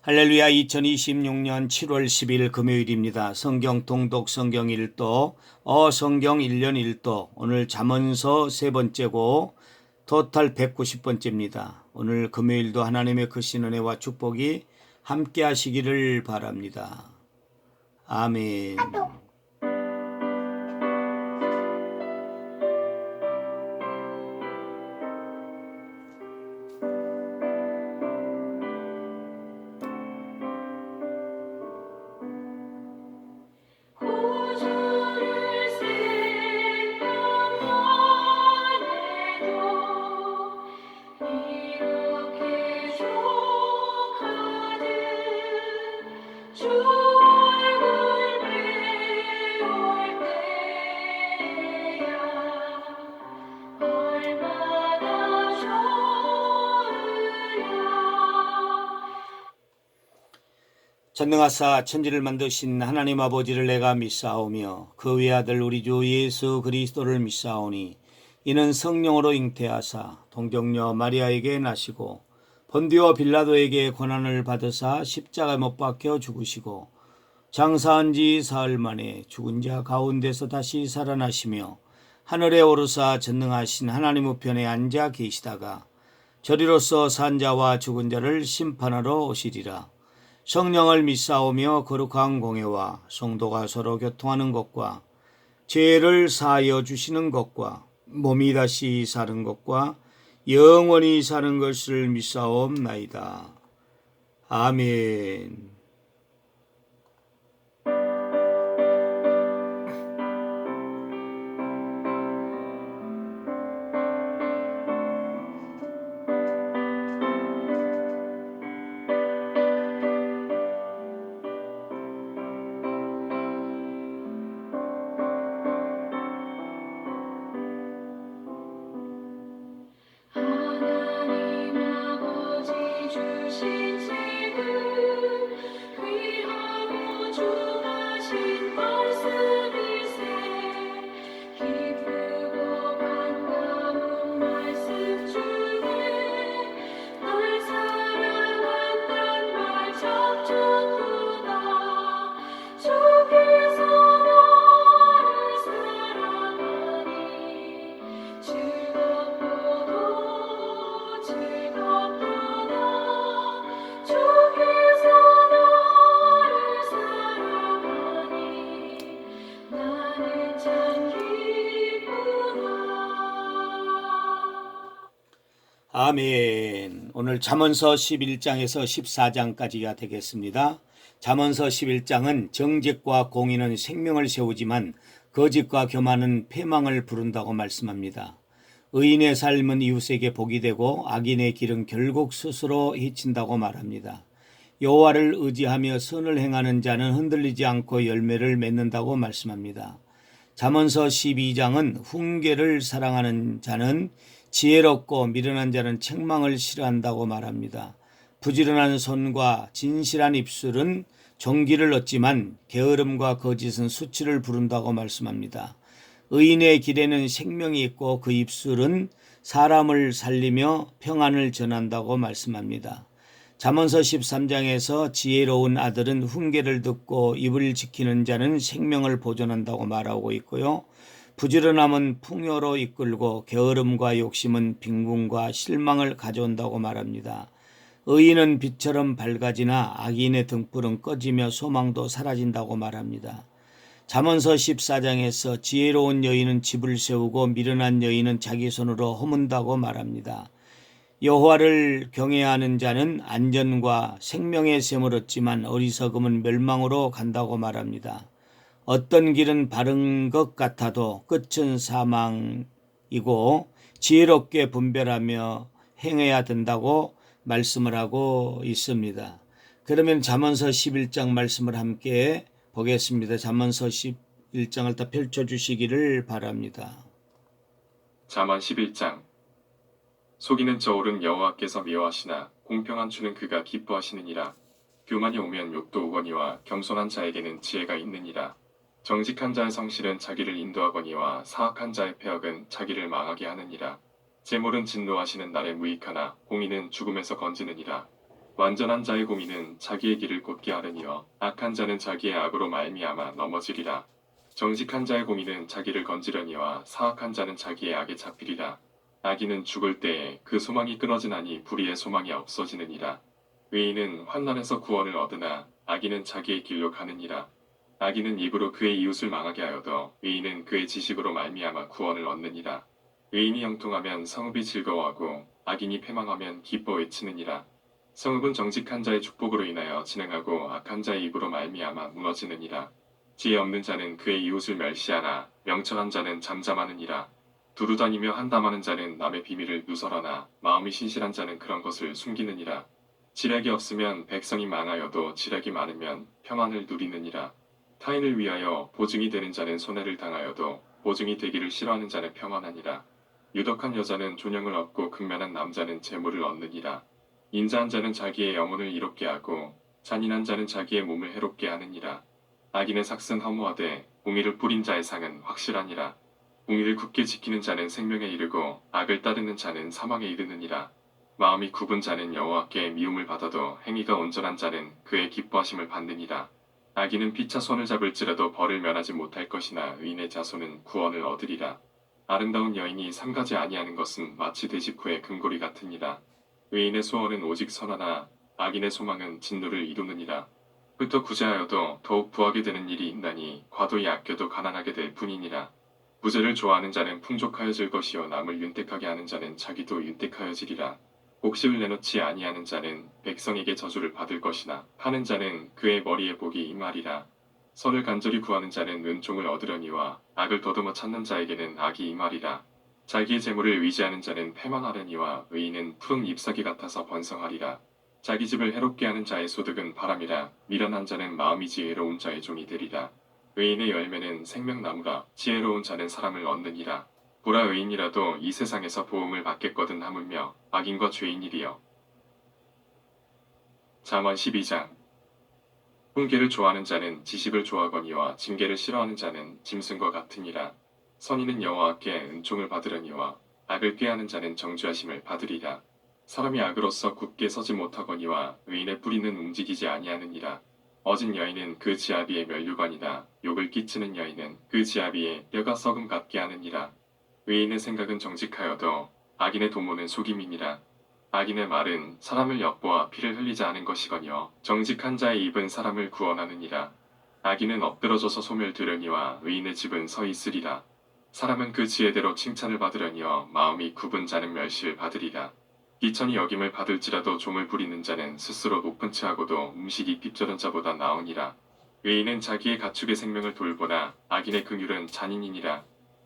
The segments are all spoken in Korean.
할렐루야. 2026년 7월 10일 금요일입니다. 성경 통독 성경 1도 성경 1년 1도 오늘 잠언서 세 번째고 토탈 190번째입니다. 오늘 금요일도 하나님의 크신 은혜와 축복이 함께 하시기를 바랍니다. 아멘. 전능하사 천지를 만드신 하나님 아버지를 내가 믿사오며 그 외아들 우리 주 예수 그리스도를 믿사오니 이는 성령으로 잉태하사 동정녀 마리아에게 나시고 본디오 빌라도에게 고난을 받으사 십자가에 못 박혀 죽으시고 장사한 지 사흘 만에 죽은 자 가운데서 다시 살아나시며 하늘에 오르사 전능하신 하나님 우편에 앉아 계시다가 저리로서 산 자와 죽은 자를 심판하러 오시리라. 성령을 믿사오며 거룩한 공회와 성도가 서로 교통하는 것과 죄를 사하여 주시는 것과 몸이 다시 사는 것과 영원히 사는 것을 믿사옵나이다. 아멘. 아멘. 오늘 잠언서 11장에서 14장까지가 되겠습니다. 잠언서 11장은 정직과 공의는 생명을 세우지만 거짓과 교만은 패망을 부른다고 말씀합니다. 의인의 삶은 이웃에게 복이 되고 악인의 길은 결국 스스로 해친다고 말합니다. 여호와를 의지하며 선을 행하는 자는 흔들리지 않고 열매를 맺는다고 말씀합니다. 잠언서 12장은 훈계를 사랑하는 자는 지혜롭고 미련한 자는 책망을 싫어한다고 말합니다. 부지런한 손과 진실한 입술은 존귀를 얻지만 게으름과 거짓은 수치를 부른다고 말씀합니다. 의인의 길에는 생명이 있고 그 입술은 사람을 살리며 평안을 전한다고 말씀합니다. 잠언서 13장에서 지혜로운 아들은 훈계를 듣고 입을 지키는 자는 생명을 보존한다고 말하고 있고요. 부지런함은 풍요로 이끌고 게으름과 욕심은 빈궁과 실망을 가져온다고 말합니다. 의인은 빛처럼 밝아지나 악인의 등불은 꺼지며 소망도 사라진다고 말합니다. 잠언서 14장에서 지혜로운 여인은 집을 세우고 미련한 여인은 자기 손으로 허문다고 말합니다. 여호와를 경외하는 자는 안전과 생명의 샘을 얻지만 어리석음은 멸망으로 간다고 말합니다. 어떤 길은 바른 것 같아도 끝은 사망이고 지혜롭게 분별하며 행해야 된다고 말씀을 하고 있습니다. 그러면 잠언서 11장 말씀을 함께 보겠습니다. 잠언서 11장을 다 펼쳐주시기를 바랍니다. 잠언 11장. 속이는 저울은 여호와께서 미워하시나 공평한 추는 그가 기뻐하시느니라. 교만이 오면 욕도 오거니와 겸손한 자에게는 지혜가 있느니라. 정직한 자의 성실은 자기를 인도하거니와 사악한 자의 패역은 자기를 망하게 하느니라. 재물은 진노하시는 날에 무익하나 공의는 죽음에서 건지느니라. 완전한 자의 공의는 자기의 길을 곧게 하려니와 악한 자는 자기의 악으로 말미암아 넘어지리라. 정직한 자의 공의는 자기를 건지려니와 사악한 자는 자기의 악에 잡히리라. 악인은 죽을 때에 그 소망이 끊어지나니 불의의 소망이 없어지느니라. 의인은 환난에서 구원을 얻으나 악인은 자기의 길로 가느니라. 악인은 입으로 그의 이웃을 망하게 하여도 의인은 그의 지식으로 말미암아 구원을 얻느니라. 의인이 형통하면 성읍이 즐거워하고 악인이 패망하면 기뻐 외치느니라. 성읍은 정직한 자의 축복으로 인하여 진행하고 악한 자의 입으로 말미암아 무너지느니라. 지혜 없는 자는 그의 이웃을 멸시하나 명철한 자는 잠잠하느니라. 두루다니며 한담하는 자는 남의 비밀을 누설하나 마음이 신실한 자는 그런 것을 숨기느니라. 지략이 없으면 백성이 많아여도 지략이 많으면 평안을 누리느니라. 타인을 위하여 보증이 되는 자는 손해를 당하여도 보증이 되기를 싫어하는 자는 평안하니라. 유덕한 여자는 존영을 얻고 극면한 남자는 재물을 얻느니라. 인자한 자는 자기의 영혼을 이롭게 하고 잔인한 자는 자기의 몸을 해롭게 하느니라. 악인의 삭은 허무하되 공의를 뿌린 자의 상은 확실하니라. 공의를 굳게 지키는 자는 생명에 이르고 악을 따르는 자는 사망에 이르느니라. 마음이 굽은 자는 여호와께 미움을 받아도 행위가 온전한 자는 그의 기뻐하심을 받느니라. 악인은 피차 손을 잡을지라도 벌을 면하지 못할 것이나 의인의 자손은 구원을 얻으리라. 아름다운 여인이 삼가지 아니하는 것은 마치 돼지코의 금고리 같으니라. 의인의 소원은 오직 선하나 악인의 소망은 진노를 이루느니라. 흩어 구제하여도 더욱 부하게 되는 일이 있나니 과도히 아껴도 가난하게 될 뿐이니라. 부재를 좋아하는 자는 풍족하여질 것이요 남을 윤택하게 하는 자는 자기도 윤택하여지리라. 곡식을 내놓지 아니하는 자는 백성에게 저주를 받을 것이나 파는 자는 그의 머리에 복이 임하리라. 선을 간절히 구하는 자는 은총을 얻으려니와 악을 더듬어 찾는 자에게는 악이 임하리라. 자기의 재물을 의지하는 자는 패망하려니와 의인은 푸른 잎사귀 같아서 번성하리라. 자기 집을 해롭게 하는 자의 소득은 바람이라. 미련한 자는 마음이 지혜로운 자의 종이 되리라. 의인의 열매는 생명나무라. 지혜로운 자는 사람을 얻느니라. 보라 의인이라도 이 세상에서 보응을 받겠거든 하물며 악인과 죄인이리여. 잠언 12장. 훈계를 좋아하는 자는 지식을 좋아하거니와 징계를 싫어하는 자는 짐승과 같으니라. 선인은 여호와께 은총을 받으려니와 악을 꾀하는 자는 정죄하심을 받으리라. 사람이 악으로서 굳게 서지 못하거니와 의인의 뿌리는 움직이지 아니하느니라. 어진 여인은 그 지아비의 면류관이나 욕을 끼치는 여인은 그 지아비의 뼈가 썩음 같게 하느니라. 의인의 생각은 정직하여도 악인의 도모는 속임이니라. 악인의 말은 사람을 엿보아 피를 흘리자 하는 것이거니와 정직한 자의 입은 사람을 구원하느니라. 악인은 엎드러져서 소멸되려니와 의인의 집은 서 있으리라. 사람은 그 지혜대로 칭찬을 받으려니와 마음이 굽은 자는 멸시를 받으리라. 비천이 여김을 받을지라도 종을 부리는 자는 스스로 높은 체하고도 음식이 핍절한 자보다 나으니라. 의인은 자기의 가축의 생명을 돌보나 악인의 긍휼은 잔인이니라.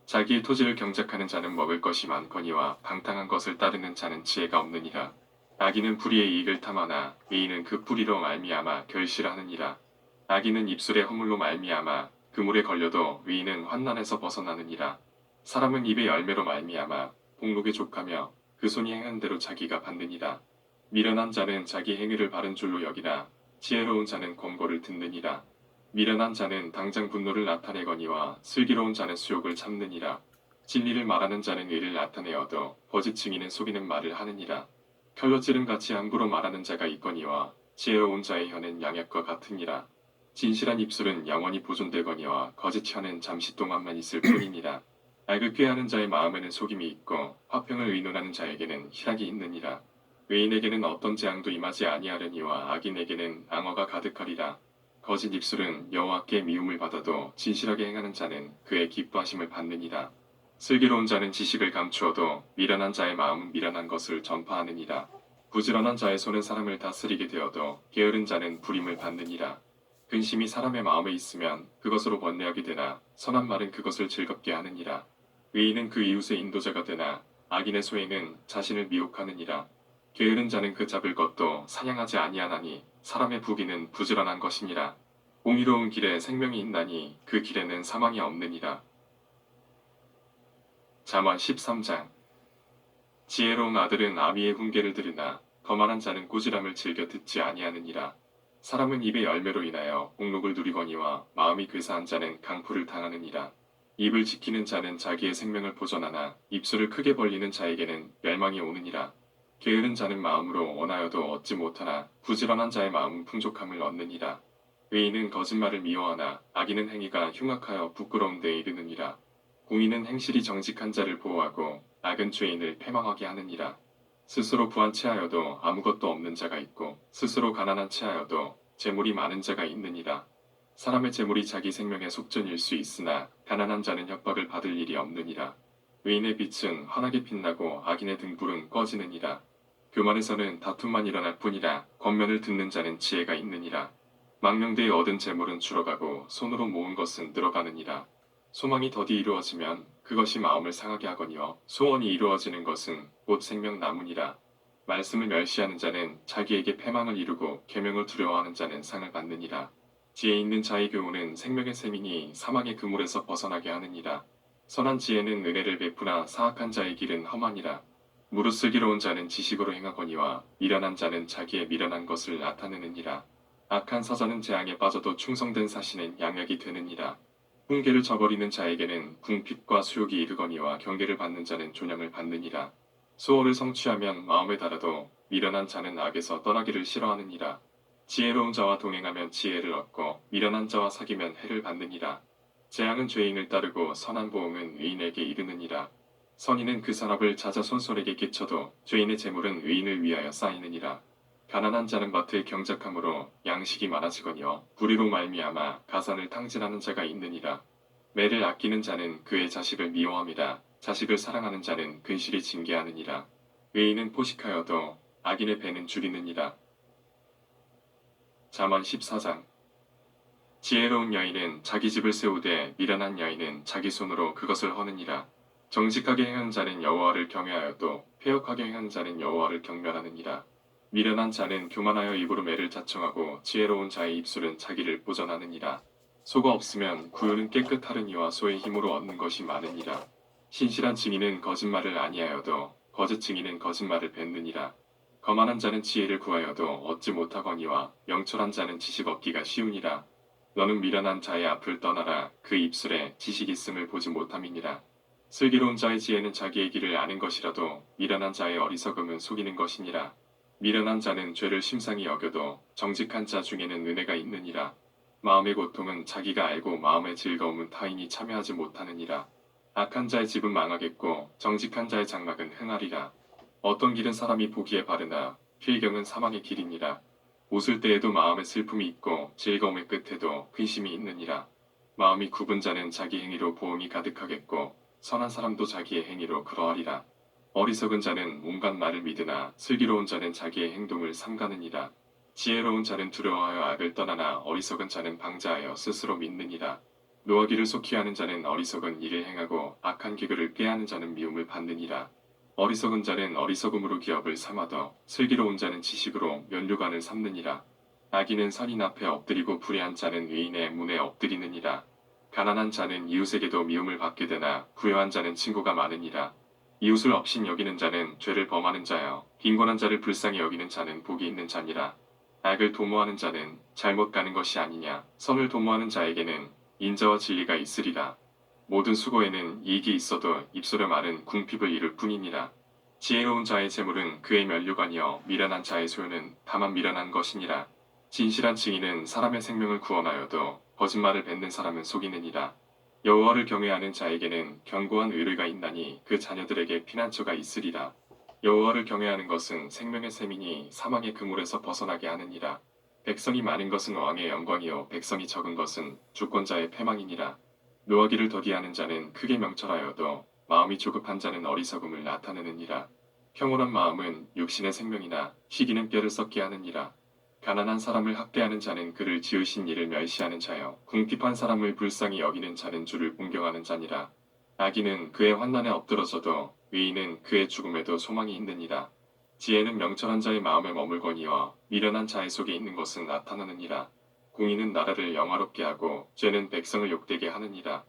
자기의 토지를 경작하는 자는 먹을 것이 많거니와 방탕한 것을 따르는 자는 지혜가 없느니라. 악인은 불의의 이익을 탐하나 의인은 그 불의로 말미암아 결실하느니라. 악인은 입술의 허물로 말미암아 그물에 걸려도 의인은 환난에서 벗어나느니라. 사람은 입의 열매로 말미암아 복록에 족하며 그 손이 행한 대로 자기가 받느니라. 미련한 자는 자기 행위를 바른 줄로 여기나 지혜로운 자는 권고를 듣느니라. 미련한 자는 당장 분노를 나타내거니와 슬기로운 자는 수욕을 참느니라. 진리를 말하는 자는 의를 나타내어도 거짓 증인은 속이는 말을 하느니라. 칼로 찌른 같이 함부로 말하는 자가 있거니와 지혜로운 자의 혀는 양약과 같으니라. 진실한 입술은 영원히 보존되거니와 거짓 혀는 잠시 동안만 있을 뿐이니라. 악을 꾀하는 자의 마음에는 속임이 있고 화평을 의논하는 자에게는 희락이 있느니라. 의인에게는 어떤 재앙도 임하지 아니하려니와 악인에게는 앙어가 가득하리라. 거짓 입술은 여호와께 미움을 받아도 진실하게 행하는 자는 그의 기뻐하심을 받느니라. 슬기로운 자는 지식을 감추어도 미련한 자의 마음은 미련한 것을 전파하느니라. 부지런한 자의 손은 사람을 다스리게 되어도 게으른 자는 불임을 받느니라. 근심이 사람의 마음에 있으면 그것으로 번뇌하게 되나 선한 말은 그것을 즐겁게 하느니라. 의인은 그 이웃의 인도자가 되나 악인의 소행은 자신을 미혹하느니라. 게으른 자는 그 잡을 것도 사냥하지 아니하나니 사람의 부귀는 부지런한 것이니라. 공의로운 길에 생명이 있나니 그 길에는 사망이 없느니라. 잠언 13장. 지혜로운 아들은 아비의 훈계를 들으나 거만한 자는 꾸지람을 즐겨 듣지 아니하느니라. 사람은 입의 열매로 인하여 복록을 누리거니와 마음이 괴사한 자는 강포를 당하느니라. 입을 지키는 자는 자기의 생명을 보전하나 입술을 크게 벌리는 자에게는 멸망이 오느니라. 게으른 자는 마음으로 원하여도 얻지 못하나 부지런한 자의 마음은 풍족함을 얻느니라. 의인은 거짓말을 미워하나 악인은 행위가 흉악하여 부끄러운 데 이르느니라. 공의는 행실이 정직한 자를 보호하고 악은 죄인을 패망하게 하느니라. 스스로 부한 체하여도 아무것도 없는 자가 있고 스스로 가난한 체하여도 재물이 많은 자가 있느니라. 사람의 재물이 자기 생명의 속전일 수 있으나 가난한 자는 협박을 받을 일이 없느니라. 의인의 빛은 환하게 빛나고 악인의 등불은 꺼지느니라. 교만에서는 다툼만 일어날 뿐이라 권면을 듣는 자는 지혜가 있느니라. 망령되이 얻은 재물은 줄어가고 손으로 모은 것은 늘어가느니라. 소망이 더디 이루어지면 그것이 마음을 상하게 하거니와 소원이 이루어지는 것은 곧 생명나무니라. 말씀을 멸시하는 자는 자기에게 패망을 이루고 계명을 두려워하는 자는 상을 받느니라. 지혜 있는 자의 교훈은 생명의 셈이니 사망의 그물에서 벗어나게 하느니라. 선한 지혜는 은혜를 베푸나 사악한 자의 길은 험하니라. 무릇 슬기로운 자는 지식으로 행하거니와 미련한 자는 자기의 미련한 것을 나타내느니라. 악한 사자는 재앙에 빠져도 충성된 사신은 양약이 되느니라. 훈계를 저버리는 자에게는 궁핍과 수욕이 이르거니와 경계를 받는 자는 존영을 받느니라. 수호를 성취하면 마음에 달아도 미련한 자는 악에서 떠나기를 싫어하느니라. 지혜로운 자와 동행하면 지혜를 얻고 미련한 자와 사귀면 해를 받느니라. 재앙은 죄인을 따르고 선한 보응은 의인에게 이르느니라. 선인은 그 산업을 자자손손에게 끼쳐도 죄인의 재물은 의인을 위하여 쌓이느니라. 가난한 자는 밭을 경작함으로 양식이 많아지거니와 불의로 말미암아 가산을 탕진하는 자가 있느니라. 매를 아끼는 자는 그의 자식을 미워함이라. 자식을 사랑하는 자는 근실이 징계하느니라. 의인은 포식하여도 악인의 배는 줄이느니라. 잠언 14장. 지혜로운 여인은 자기 집을 세우되 미련한 여인은 자기 손으로 그것을 허느니라. 정직하게 행한 자는 여호와를 경외하여도 패역하게 행한 자는 여호와를 경멸하느니라. 미련한 자는 교만하여 입으로 매를 자청하고 지혜로운 자의 입술은 자기를 보전하느니라. 소가 없으면 구유는 깨끗하느니와 소의 힘으로 얻는 것이 많으니라. 신실한 증인은 거짓말을 아니하여도 거짓 증인은 거짓말을 뱉느니라. 거만한 자는 지혜를 구하여도 얻지 못하거니와 명철한 자는 지식 얻기가 쉬우니라. 너는 미련한 자의 앞을 떠나라. 그 입술에 지식 있음을 보지 못함이니라. 슬기로운 자의 지혜는 자기의 길을 아는 것이라도 미련한 자의 어리석음은 속이는 것이니라. 미련한 자는 죄를 심상히 여겨도 정직한 자 중에는 은혜가 있느니라. 마음의 고통은 자기가 알고 마음의 즐거움은 타인이 참여하지 못하느니라. 악한 자의 집은 망하겠고 정직한 자의 장막은 흥하리라. 어떤 길은 사람이 보기에 바르나 필경은 사망의 길이니라. 웃을 때에도 마음에 슬픔이 있고 즐거움의 끝에도 근심이 있느니라. 마음이 굽은 자는 자기 행위로 보응이 가득하겠고 선한 사람도 자기의 행위로 그러하리라. 어리석은 자는 온갖 말을 믿으나 슬기로운 자는 자기의 행동을 삼가느니라. 지혜로운 자는 두려워하여 악을 떠나나 어리석은 자는 방자하여 스스로 믿느니라. 노하기를 속히 하는 자는 어리석은 일을 행하고 악한 기교를 꾀하는 자는 미움을 받느니라. 어리석은 자는 어리석음으로 기업을 삼아도 슬기로운 자는 지식으로 면류관을 삼느니라. 악인은 선인 앞에 엎드리고 불의한 자는 의인의 문에 엎드리느니라. 가난한 자는 이웃에게도 미움을 받게 되나 부유한 자는 친구가 많으니라. 이웃을 업신 여기는 자는 죄를 범하는 자여 빈곤한 자를 불쌍히 여기는 자는 복이 있는 자니라. 악을 도모하는 자는 잘못 가는 것이 아니냐. 선을 도모하는 자에게는 인자와 진리가 있으리라. 모든 수고에는 이익이 있어도 입술의 말은 궁핍을 이룰 뿐이니라. 지혜로운 자의 재물은 그의 면류관이여 미련한 자의 소유는 다만 미련한 것이니라. 진실한 증인은 사람의 생명을 구원하여도 거짓말을 뱉는 사람은 속이느니라. 여호와를 경외하는 자에게는 견고한 의뢰가 있나니 그 자녀들에게 피난처가 있으리라. 여호와를 경외하는 것은 생명의 셈이니 사망의 그물에서 벗어나게 하느니라. 백성이 많은 것은 왕의 영광이요 백성이 적은 것은 주권자의 패망이니라. 노하기를 더디하는 자는 크게 명철하여도 마음이 조급한 자는 어리석음을 나타내느니라. 평온한 마음은 육신의 생명이나 희기는 뼈를 썩게 하느니라. 가난한 사람을 학대하는 자는 그를 지으신 이를 멸시하는 자여 궁핍한 사람을 불쌍히 여기는 자는 주를 공경하는 자니라. 악인은 그의 환난에 엎드러져도 의인은 그의 죽음에도 소망이 있느니라. 지혜는 명철한 자의 마음에 머물거니와 미련한 자의 속에 있는 것은 나타나느니라. 공의는 나라를 영화롭게 하고 죄는 백성을 욕되게 하느니라.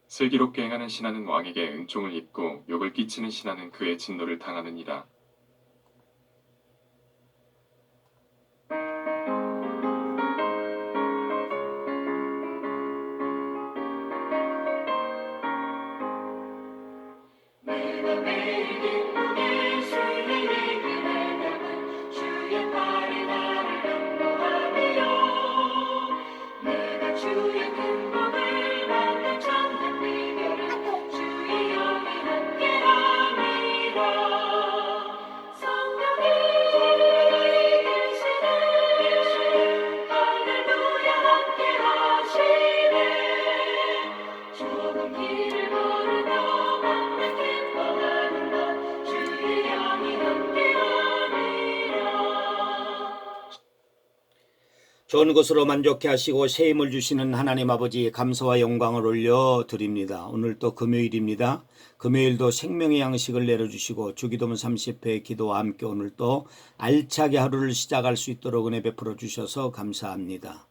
슬기롭게 행하는 신하는 왕에게 은총을 입고 욕을 끼치는 신하는 그의 진노를 당하느니라. 좋은 것으로 만족해 하시고 새 힘을 주시는 하나님 아버지 감사와 영광을 올려드립니다. 오늘 또 금요일입니다. 금요일도 생명의 양식을 내려주시고 주기도문 30회 기도와 함께 오늘 또 알차게 하루를 시작할 수 있도록 은혜 베풀어 주셔서 감사합니다.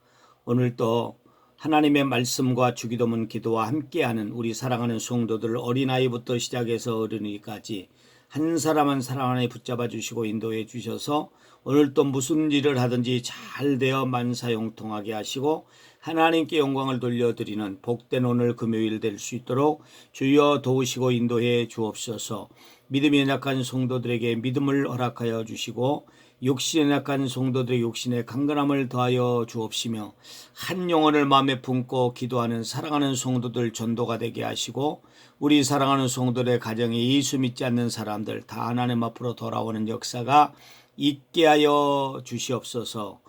오늘 또 하나님의 말씀과 주기도문 기도와 함께하는 우리 사랑하는 성도들 어린아이부터 시작해서 어른이까지 한 사람 한 사람 안에 붙잡아 주시고 인도해 주셔서 오늘 또 무슨 일을 하든지 잘 되어 만사형통하게 하시고 하나님께 영광을 돌려드리는 복된 오늘 금요일 될 수 있도록 주여 도우시고 인도해 주옵소서. 믿음이 연약한 성도들에게 믿음을 허락하여 주시고 욕심에 약한 성도들의 욕심에 강건함을 더하여 주옵시며 한 영혼을 마음에 품고 기도하는 사랑하는 성도들 전도가 되게 하시고 우리 사랑하는 성도들의 가정에 예수 믿지 않는 사람들 다 하나님 앞으로 돌아오는 역사가 있게 하여 주시옵소서.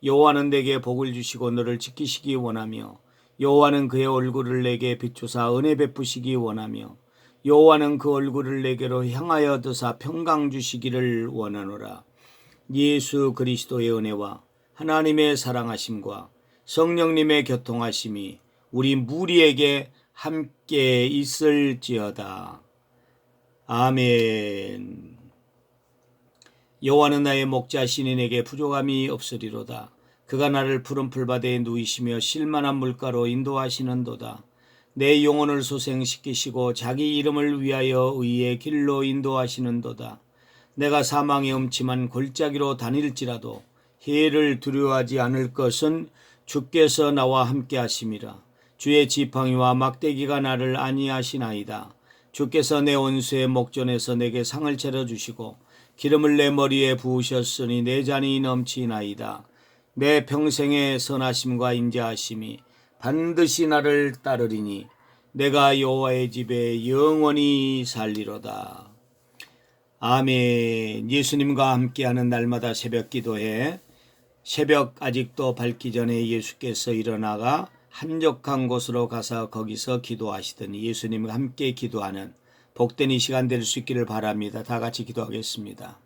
여호와는 내게 복을 주시고 너를 지키시기 원하며 여호와는 그의 얼굴을 내게 비추사 은혜 베푸시기 원하며 여호와는 그 얼굴을 내게로 향하여 드사 평강 주시기를 원하노라. 예수 그리스도의 은혜와 하나님의 사랑하심과 성령님의 교통하심이 우리 무리에게 함께 있을지어다. 아멘. 여호와는 나의 목자시니 내게 부족함이 없으리로다. 그가 나를 푸른 풀바다에 누이시며 실만한 물가로 인도하시는도다. 내 영혼을 소생시키시고 자기 이름을 위하여 의의 길로 인도하시는도다. 내가 사망의 음침한 골짜기로 다닐지라도 해를 두려워하지 않을 것은 주께서 나와 함께 하심이라. 주의 지팡이와 막대기가 나를 안위하시나이다. 주께서 내 원수의 목전에서 내게 상을 차려주시고 기름을 내 머리에 부으셨으니 내 잔이 넘치나이다. 내 평생의 선하심과 인자하심이 반드시 나를 따르리니 내가 여호와의 집에 영원히 살리로다. 아멘. 예수님과 함께하는 날마다 새벽 기도에 새벽 아직도 밝기 전에 예수께서 일어나가 한적한 곳으로 가서 거기서 기도하시더니 예수님과 함께 기도하는 복된 이 시간 될 수 있기를 바랍니다. 다 같이 기도하겠습니다.